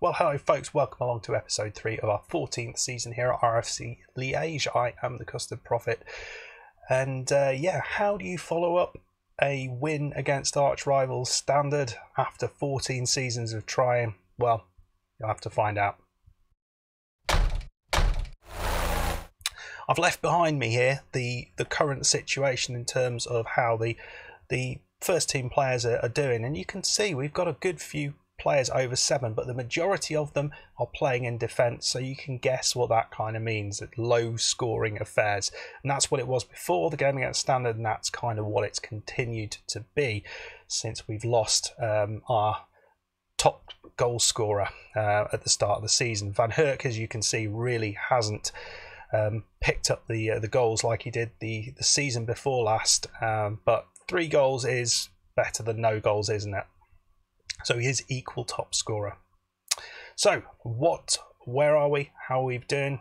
Well, hello folks, welcome along to episode 3 of our 14th season here at RFC Liege. I am the Custard Prophet. And yeah, how do you follow up a win against arch rivals Standard after 14 seasons of trying? Well, you'll have to find out. I've left behind me here the current situation in terms of how the first team players are doing, and you can see we've got a good few players over 7, but the majority of them are playing in defence, so you can guess what that kind of means, low scoring affairs. And that's what it was before the game against Standard, and that's kind of what it's continued to be since we've lost our top goal scorer at the start of the season. Van Herk, as you can see, really hasn't picked up the goals like he did the season before last, but 3 goals is better than no goals, isn't it? So he is equal top scorer. So where are we? How are we doing?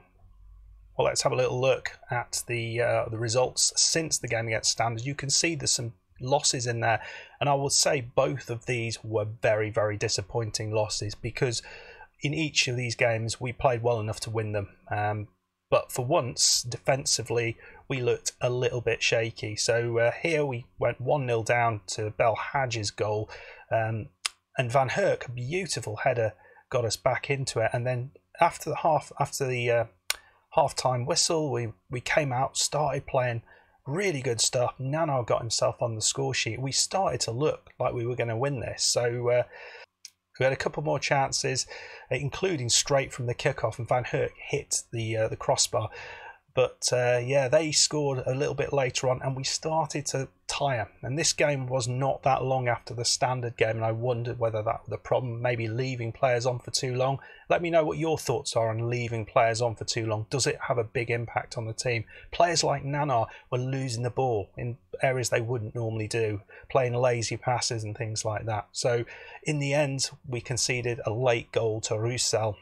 Well, let's have a little look at the results since the game against Standard. You can see there's some losses in there, and I would say both of these were very, very disappointing losses, because in each of these games we played well enough to win them. But for once, defensively, we looked a little bit shaky. So here we went 1-0 down to Bel Hadji's goal. And Van Herk, a beautiful header, got us back into it. And then after the half-time whistle, we came out, started playing really good stuff. Nano got himself on the score sheet. We started to look like we were going to win this. So we had a couple more chances, including straight from the kickoff, and Van Herk hit the crossbar. But yeah, they scored a little bit later on, and we started to tire. And this game was not that long after the Standard game, and I wondered whether that was the problem, maybe leaving players on for too long. Let me know what your thoughts are on leaving players on for too long. Does it have a big impact on the team? Players like Nana were losing the ball in areas they wouldn't normally do, playing lazy passes and things like that. So in the end, we conceded a late goal to Roussel,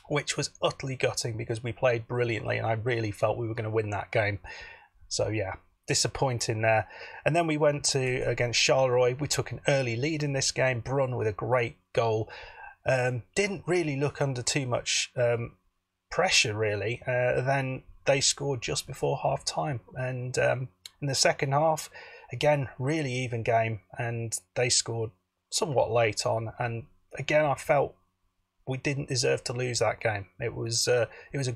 which was utterly gutting because we played brilliantly and I really felt we were going to win that game. So yeah, disappointing there. And then we went to against Charleroi. We took an early lead in this game. Brun with a great goal. Didn't really look under too much pressure really. Then they scored just before half time, and in the second half, again, really even game, and they scored somewhat late on, and again I felt we didn't deserve to lose that game. It was a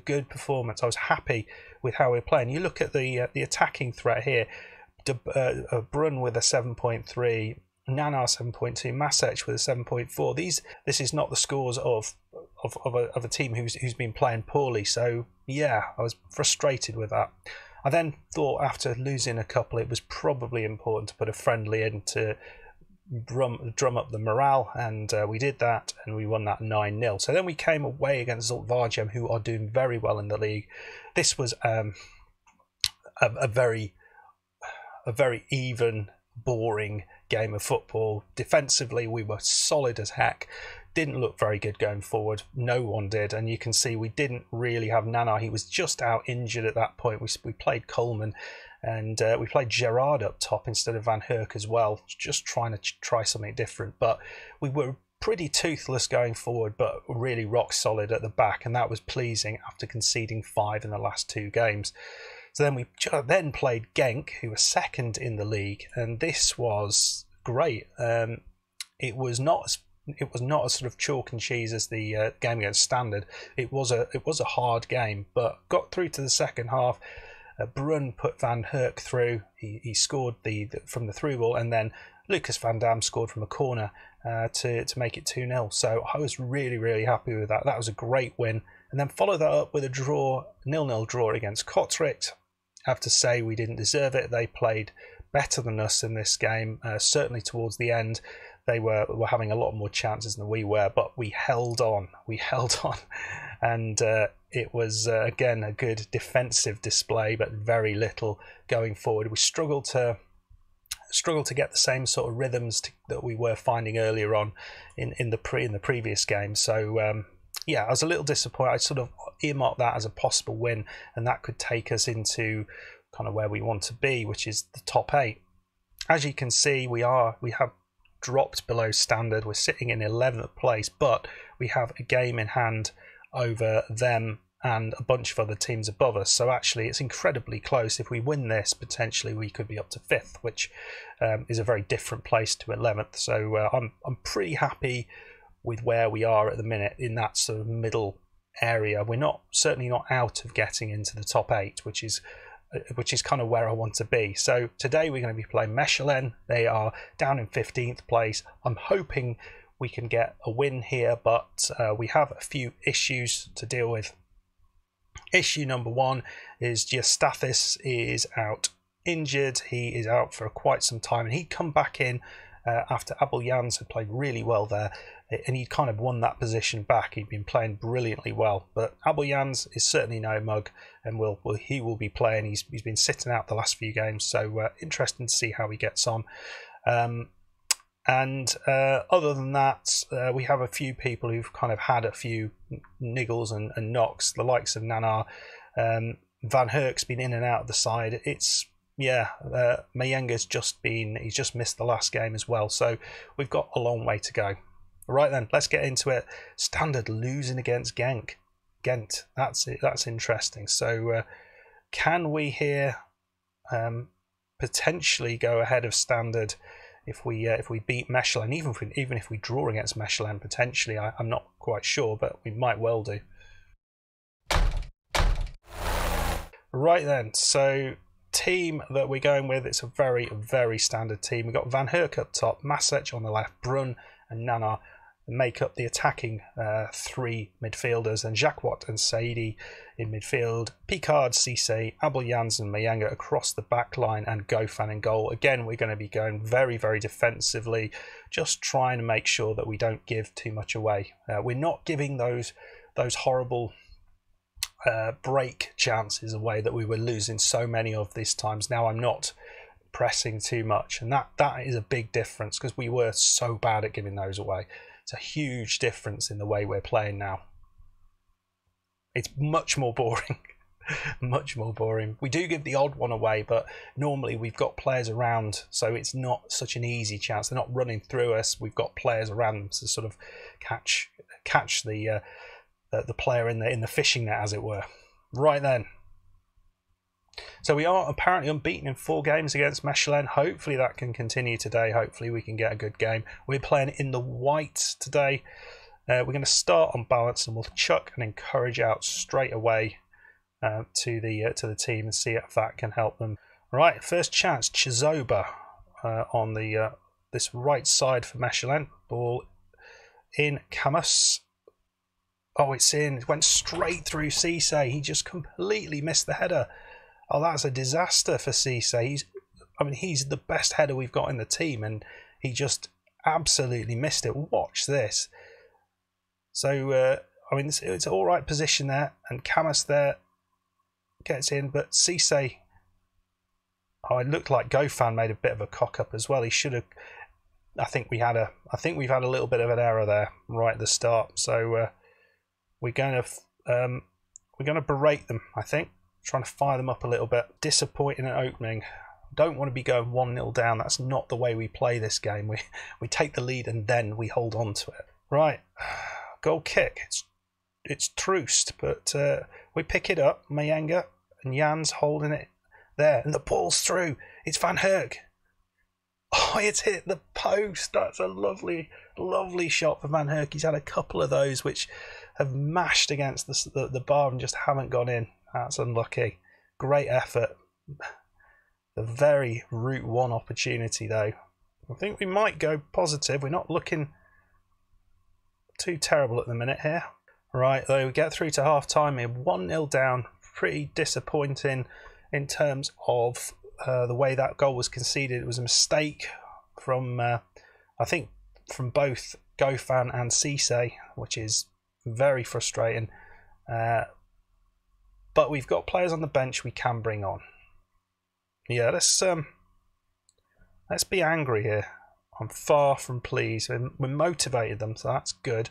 good performance. I was happy with how we were playing. You look at the attacking threat here. Brun with a 7.3, Nana 7.2, Masec with a 7.4. This is not the scores of a team who's been playing poorly. So yeah, I was frustrated with that. I then thought after losing a couple, it was probably important to put a friendly in to drum up the morale, and we did that, and we won that 9-0. So then we came away against Zultvargem, who are doing very well in the league. This was a very even, boring game of football. Defensively, we were solid as heck. Didn't look very good going forward. No one did, and you can see we didn't really have Nana. He was just out injured at that point. We played Coleman, and we played Gerard up top instead of Van Herk as well, just trying to try something different. But we were pretty toothless going forward, but really rock solid at the back, and that was pleasing after conceding 5 in the last 2 games. So then we then played Genk, who were second in the league, and this was great. It was not as sort of chalk and cheese as the game against Standard. It was a hard game, but got through to the second half. Brun put Van Herk through. He scored from the through ball, and then Lucas Van Dam scored from a corner to make it 2-0. So I was really, really happy with that. That was a great win. And then follow that up with a 0-0 draw against Kortrijk. I have to say we didn't deserve it. They played better than us in this game, certainly towards the end. They were having a lot more chances than we were, but we held on. And it was, again, a good defensive display, but very little going forward. We struggled to get the same sort of rhythms that we were finding earlier on in the previous game. So yeah, I was a little disappointed. I sort of earmarked that as a possible win, and that could take us into kind of where we want to be, which is the top 8. As you can see, we have dropped below standard. We're sitting in 11th place, but we have a game in hand over them and a bunch of other teams above us. So actually it's incredibly close. If we win this, potentially we could be up to 5th, which is a very different place to 11th. So I'm pretty happy with where we are at the minute in that sort of middle area. We're certainly not out of getting into the top 8, which is kind of where I want to be. So today we're going to be playing Mechelen. They are down in 15th place. I'm hoping we can get a win here, but we have a few issues to deal with. Issue number 1 is Giastathis is out injured. He is out for quite some time, and he'd come back in after Abel Jans had played really well there, and he'd kind of won that position back. He'd been playing brilliantly well, but Abel Jans is certainly no mug, and he will be playing. He's been sitting out the last few games, so interesting to see how he gets on. Other than that, we have a few people who've kind of had a few niggles and knocks, the likes of Nanar. Van Herk's been in and out of the side. Mayenga's he's just missed the last game as well, so we've got a long way to go. Right then, let's get into it. Standard losing against Ghent. That's interesting. So can we here potentially go ahead of Standard if we beat Mechelen, even if we draw against Mechelen potentially? I'm not quite sure, but we might well do. Right then, so team that we're going with, it's a very, very standard team. We've got Van Herk up top, Masec on the left, Brun and Nanar make up the attacking 3 midfielders, and Jacquot and Saidi in midfield, Picard, Cisse, Abel Jans and Mayenga across the back line, and Gofan in goal. Again, we're going to be going very, very defensively, just trying to make sure that we don't give too much away. We're not giving those horrible break chances away that we were losing so many of these times. Now I'm not pressing too much, and that is a big difference, because we were so bad at giving those away. It's a huge difference in the way we're playing now. It's much more boring. Much more boring. We do give the odd one away, but normally we've got players around, so it's not such an easy chance. They're not running through us. We've got players around them to sort of catch the player in the fishing net, as it were. Right then, so we are apparently unbeaten in 4 games against Mechelen. Hopefully that can continue today. Hopefully we can get a good game. We're playing in the white today. We're going to start on balance, and we'll chuck and encourage out straight away to the team and see if that can help them. Right, first chance, Chizoba on the this right side for Mechelen. Ball in, Camus. Oh, it's in. It went straight through Cisse. He just completely missed the header. Oh, that's a disaster for Cisse. He's the best header we've got in the team, and he just absolutely missed it. Watch this. So, it's an all right position there, and Camus there gets in, but Cisse. Oh, it looked like Gofan made a bit of a cock up as well. He should have. I think we've had a little bit of an error there right at the start. So we're going to berate them. I think, trying to fire them up a little bit. Disappointing at opening. Don't want to be going 1-0 down. That's not the way we play this game. We take the lead and then we hold on to it. Right, goal kick. It's truced, but we pick it up. Mayenga and Jans holding it there, and the ball's through. It's Van Herk. Oh, it's hit the post. That's a lovely, lovely shot for Van Herk. He's had a couple of those which have mashed against the bar and just haven't gone in. That's unlucky. Great effort. The very Route 1 opportunity, though. I think we might go positive. We're not looking too terrible at the minute here. Right, though, we get through to half-time here. 1-0 down. Pretty disappointing in terms of the way that goal was conceded. It was a mistake from, I think, from both Gofan and Cisse, which is very frustrating. But we've got players on the bench we can bring on. Yeah, let's be angry here. I'm far from pleased. We motivated them, so that's good.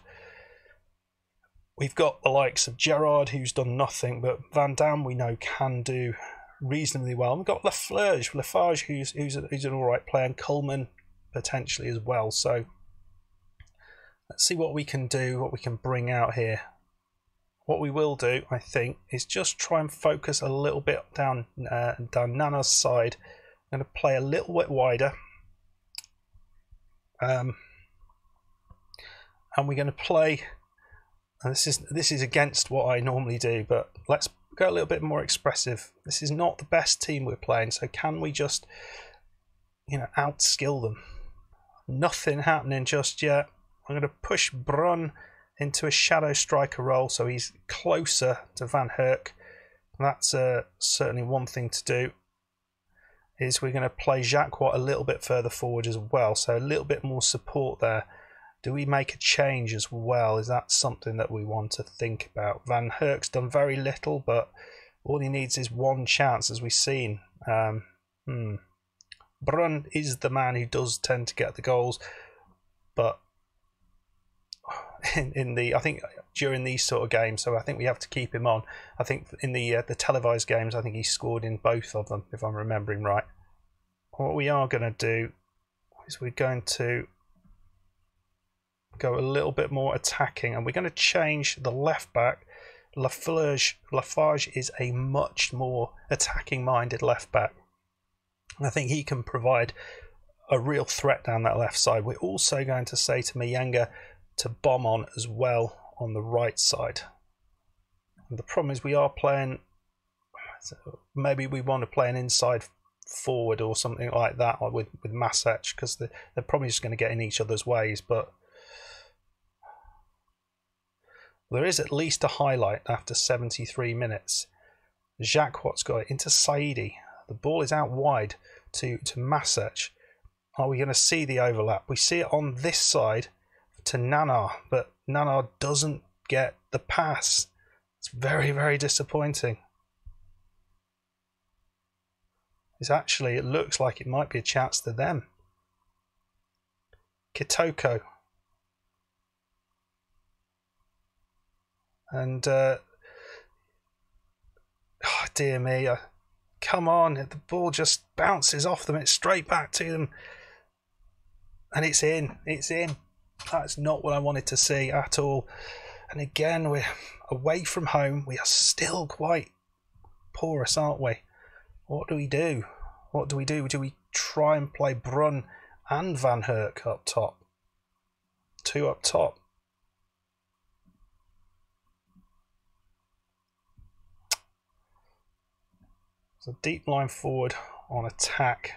We've got the likes of Gerard, who's done nothing, but Van Dam we know can do. reasonably well. We've got Lafarge, who's an all right player, and Coleman. Coleman, I think, from both Gofan and Cisse, which is very frustrating. But we've got players on the bench we can bring on. Yeah, let's be angry here. I'm far from pleased. We motivated them, so that's good. We've got the likes of Gerard, who's done nothing, but Van Dam we know can do reasonably well. We've got Lafarge, who's an all right player, and Coleman. potentially as well. So let's see what we can do, what we can bring out here. What we will do, I think, is just try and focus a little bit down Nana's side. I'm going to play a little bit wider. And we're going to play, and this is against what I normally do, but let's go a little bit more expressive. This is not the best team we're playing, so can we just, you know, outskill them? Nothing happening just yet. I'm going to push Brun into a shadow striker role, so he's closer to Van Herk. That's certainly one thing to do. Is we're going to play Jacques a little bit further forward as well, so a little bit more support there. Do we make a change as well? Is that something that we want to think about? Van Herk's done very little, but all he needs is one chance, as we've seen. Brun is the man who does tend to get the goals, but I think during these sort of games, so I think we have to keep him on. I think in the televised games, I think he scored in both of them, if I'm remembering right. What we are going to do is we're going to go a little bit more attacking, and we're going to change the left back. Lafarge is a much more attacking minded left back. I think he can provide a real threat down that left side. We're also going to say to Myenga to bomb on as well on the right side. And the problem is we are playing, maybe we want to play an inside forward or something like that with Masech, because they're probably just going to get in each other's ways. But there is at least a highlight after 73 minutes. Jacques Watt's got it into Saidi. The ball is out wide to Masech. Are we going to see the overlap? We see it on this side to Nana, but Nana doesn't get the pass. It's very, very disappointing. It looks like it might be a chance to them. Kitoko. And oh dear me, come on, the ball just bounces off them, it's straight back to them, and it's in. That's not what I wanted to see at all. And again, we're away from home. We are still quite porous, aren't we? What do we do? Do we try and play Brun and Van Herk up top? Two up top. So deep line forward on attack.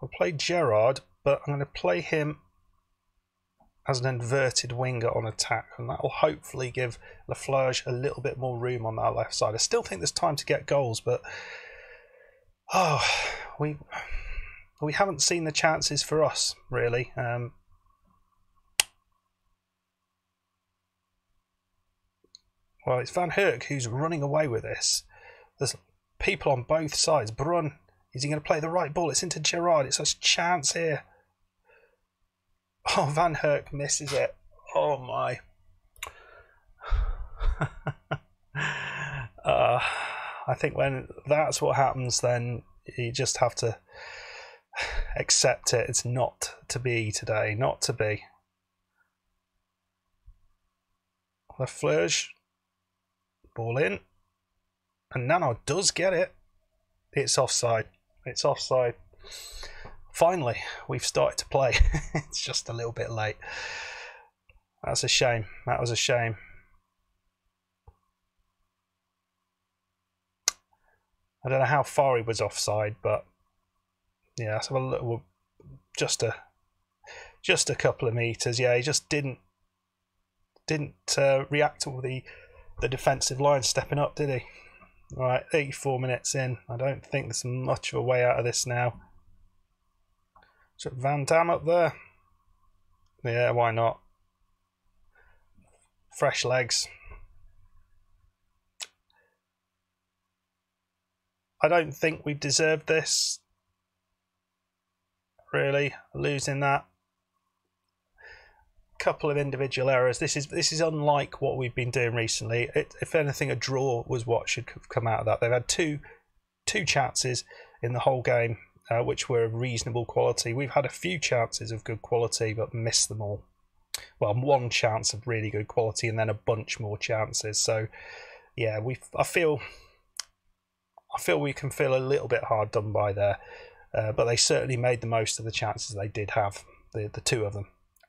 I'll play Gerard, but I'm going to play him as an inverted winger on attack, and that will hopefully give Lafarge a little bit more room on that left side. I still think there's time to get goals, but we haven't seen the chances for us, really. Well, it's Van Herk who's running away with this. There's people on both sides. Brun, is he going to play the right ball? It's into Gerard. It's a chance here. Oh, Van Herk misses it. Oh, my. I think when that's what happens, then you just have to accept it. It's not to be today. Not to be. Lafarge. Ball in. And Nano does get it. It's offside. It's offside. Finally, we've started to play. It's just a little bit late. That's a shame. That was a shame. I don't know how far he was offside, but yeah, let's have a look. Just a couple of meters. Yeah, he just didn't react to the defensive line stepping up, did he? All right, 84 minutes in. I don't think there's much of a way out of this now. So Van Dam up there. Yeah, why not? Fresh legs. I don't think we've deserved this. Really, losing that. Couple of individual errors. This is unlike what we've been doing recently. If anything, a draw was what should have come out of that. They've had two 2 chances in the whole game, which were of reasonable quality. We've had a few chances of good quality, but missed them all. Well, 1 chance of really good quality, and then a bunch more chances. So, yeah, I feel we can feel a little bit hard done by there, but they certainly made the most of the chances they did have, the 2 of them.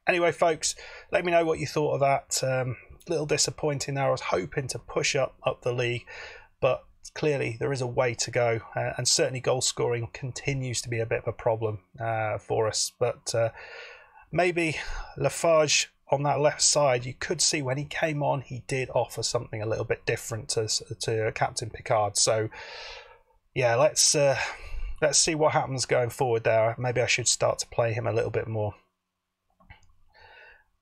Anyway, folks, let me know what you thought of that. A little disappointing there. I was hoping to push up the league, but clearly there is a way to go, and certainly goal scoring continues to be a bit of a problem for us. But maybe Lafarge on that left side, you could see when he came on, he did offer something a little bit different to Captain Picard. So yeah, let's see what happens going forward there. Maybe I should start to play him a little bit more.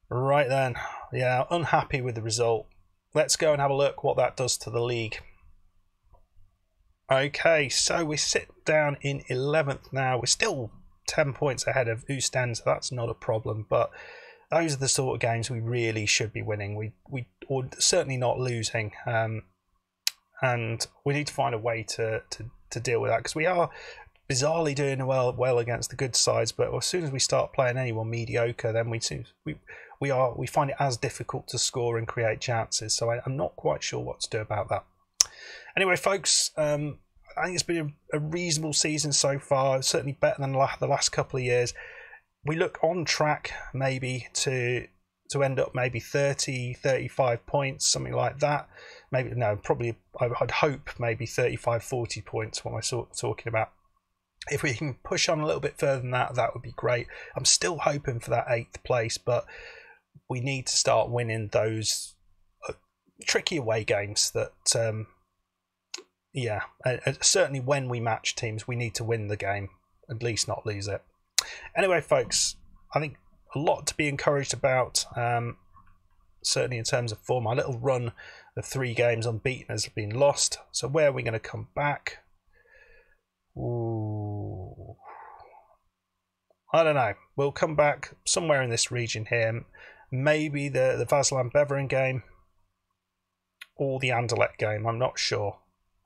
Right then, yeah, unhappy with the result. Let's go and have a look what that does to the league. Okay, so we sit down in 11th now. We're still 10 points ahead of Ostend, so that's not a problem, but those are the sort of games we really should be winning. Or certainly not losing, and we need to find a way to deal with that, because we are bizarrely doing well against the good sides, but as soon as we start playing anyone mediocre, then we find it as difficult to score and create chances. So I'm not quite sure what to do about that. Anyway, folks, I think it's been a reasonable season so far, certainly better than the last couple of years. We look on track maybe to end up maybe 30, 35 points, something like that. Maybe, no, probably I'd hope maybe 35, 40 points, what am I talking about. If we can push on a little bit further than that, that would be great. I'm still hoping for that 8th place, but we need to start winning those tricky away games that, yeah, certainly when we match teams, we need to win the game, at least not lose it. Anyway, folks, I think a lot to be encouraged about, certainly in terms of form. Our little run of 3 games unbeaten has been lost. So where are we going to come back? Ooh, I don't know. We'll come back somewhere in this region here. Maybe the Vaslin-Beveren game or the Anderlecht game. I'm not sure.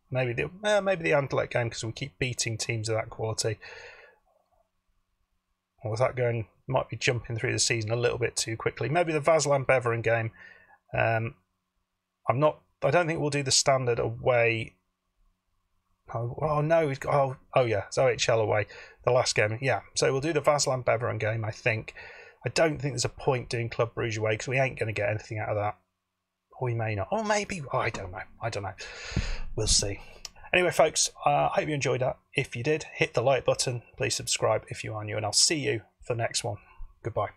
Maybe the Anderlecht game, because we keep beating teams of that quality. Or was that going? Might be jumping through the season a little bit too quickly. Maybe the Vaslin-Beveren game. I don't think we'll do the standard away. Oh no, we've got, oh yeah, it's OHL away, the last game. Yeah, so we'll do the Vaslin-Beveren game, I think. I don't think there's a point doing Club Brugge away, because we ain't going to get anything out of that. Or we may not. Or maybe. Oh, I don't know. We'll see. Anyway, folks, I hope you enjoyed that. If you did, hit the like button. Please subscribe if you are new, and I'll see you for the next one. Goodbye.